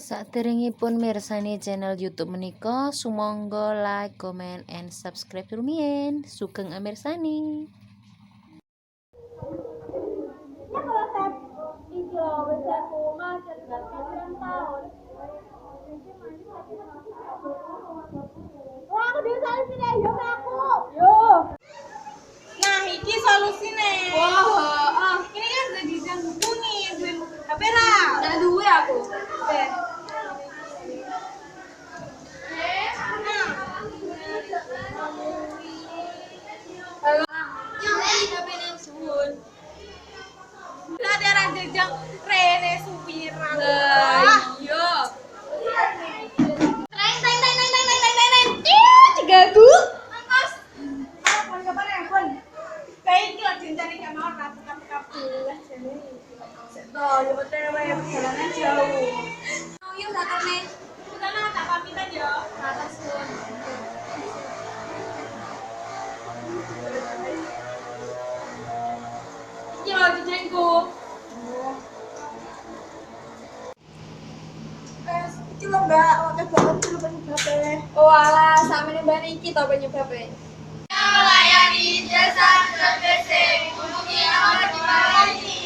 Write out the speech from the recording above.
Saderengipun mirsani channel YouTube menika, sumangga like, comment, and subscribe rumiyin. Sugeng amirsani. Ya kalau saya iki loh, wis aku macet gak tahun. Wah, aku dhewe solusine yo aku. Yo. Nah, iki solusine. Wah, ini kan udah dihubungi, duwe HP ra? Udah duwe aku. Halo. Yang ini HP nang suwun. Lah daerah jejang Rene Supira. Iya. Neng. Cigagu. Angkos. Pon kapan ya, Pon? Kayak iki lho dincari gak mau kapal-kapal jane. Seto, yo betul wae perjalanan jauh. Oh, yuk sakane. Kita tak pamitan yo. Atas suwun. Iki lho jejengku. Iki lho Mbak, akeh banget dulu penyebabnya. Oh alah, sampe mbak iki to penyebabnya. Melayani jasa terbesar, hubungi nomor di bawah ini.